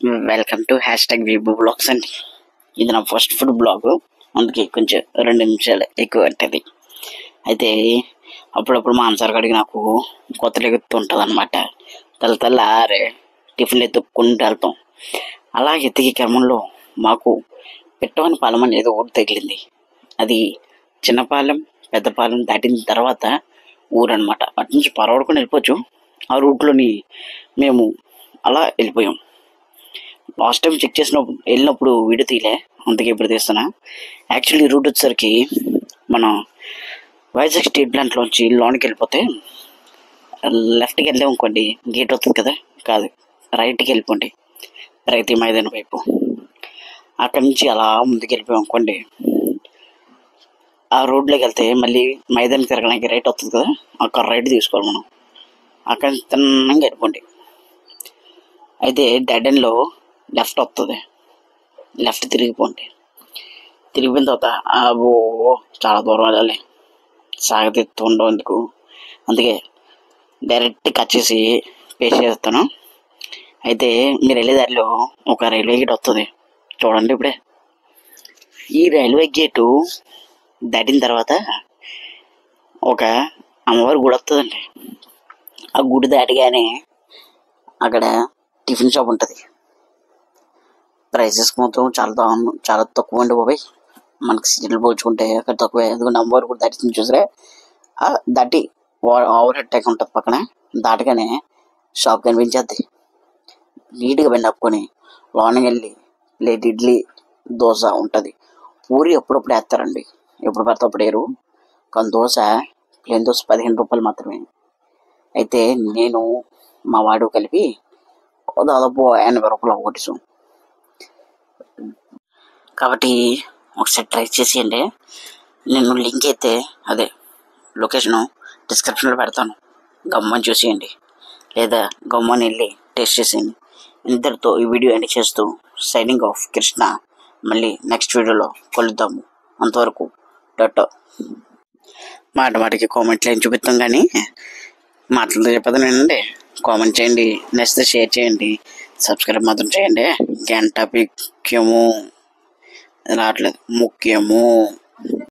Welcome to #వీబూ blogs అండి. ఇది నా ఫస్ట్ ఫుడ్ బ్లాగ్, అందుకే కొంచెం 2 నిమిషాలు ఎక్కువ ఉంటుంది. అయితే అప్పుడప్పుడు మా అమ్మసారి కాడికి నాకు కొత్తలు ఎగుతుంటుంది అనమాట. తెల్లారే టిఫిన్ ఎత్తుక్కుంటూ వెళ్తాం. అలా ఎత్తికే క్రమంలో మాకు పెట్టవని పాలెం అనేది ఒకటి తగిలింది. అది చిన్నపాలెం పెద్దపాలెం దాటిన తర్వాత ఊరనమాట. అటు నుంచి పరవడుకొని వెళ్ళిపోవచ్చు. ఆ రూట్లోని మేము అలా వెళ్ళిపోయాం. లాస్ట్ టైం చెక్ చేసినప్పుడు వెళ్ళినప్పుడు వీడియో తీయలే, అందుకే ఇప్పుడు తీస్తున్నా. యాక్చువల్లీ రూట్ వచ్చేసరికి మనం వైజాగ్ స్టీల్ ప్లాంట్లోంచి లోనికి వెళ్ళిపోతే లెఫ్ట్కి వెళ్ళాం అనుకోండి, గేట్ వస్తుంది కదా, కాదు రైట్కి వెళ్ళిపోండి, ప్రగతి మైదానం వైపు. అక్కడి నుంచి అలా ముందుకు వెళ్ళిపోయాం అనుకోండి, ఆ రోడ్లోకి వెళ్తే మళ్ళీ మైదానం తిరగడానికి రైట్ వస్తుంది కదా, అక్కడ రైట్ తీసుకోవాలి మనం. అక్కడ తిన్నంగా వెళ్ళిపోండి. అయితే డెడ్ ఎండ్లో లెఫ్ట్ వస్తుంది, లెఫ్ట్ తిరిగిపోండి. తిరిగిపోయిన తర్వాత చాలా దూరం వెళ్ళాలి, సాగతీస్తూ ఉండవు ఎందుకు, అందుకే డైరెక్ట్ కట్ చేసి పేస్ట్ చేస్తాను. అయితే మీరు వెళ్ళే దారిలో ఒక రైల్వే గేట్ వస్తుంది చూడండి. ఇప్పుడే ఈ రైల్వే గేటు దాటిన తర్వాత ఒక అమ్మవారి గుడి వస్తుందండి. ఆ గుడి దాటిగానే అక్కడ టిఫిన్ షాప్ ఉంటుంది. ప్రైసెస్ మాత్రం చాలా తక్కువ అండి బాబాయ్. మనకి సీట్లు పోల్చుకుంటే అక్కడ తక్కువే. ఎందుకంటే అమ్మవారు కూడా దాటి చూసారే, దాటి ఓవర్ హెడ్ ట్యాంక్ ఉంటుంది పక్కన. దాటగానే షాప్ కనిపించేద్ది. నీట్గా బండి ఆపుకొని లోనికి వెళ్ళి ప్లేట్ ఇడ్లీ దోశ ఉంటుంది. పూరి అప్పుడప్పుడు వేస్తారండి, ఎప్పుడు పడితే అప్పుడు వేయరు. కానీ దోశ, ప్లేన్ దోశ 15 రూపాయలు మాత్రమే. అయితే నేను మా వాడు కలిపి దాదాపు 80 రూపాయలు కొట్టేసాం. కాబట్టి ఒకసారి ట్రై చేసేయండి. నేను లింక్ అయితే అదే లొకేషను డిస్క్రిప్షన్లో పెడతాను, గమ్మని చూసేయండి, లేదా గమ్మని వెళ్ళి టేస్ట్ చేసేయండి. ఇంతటితో ఈ వీడియో ఎండ్ చేస్తూ సైనింగ్ ఆఫ్ కృష్ణ. మళ్ళీ నెక్స్ట్ వీడియోలో కలుద్దాము. అంతవరకు టాటా. మాటికి కామెంట్లు ఏం చూపిస్తాం కానీ మాటలతో చెప్పేదానండి. కామెంట్ చేయండి, నచ్చితే షేర్ చేయండి, సబ్స్క్రైబ్ మాత్రం చేయండి. గంట ముఖ్యము రావట్లేదు, ముఖ్యము.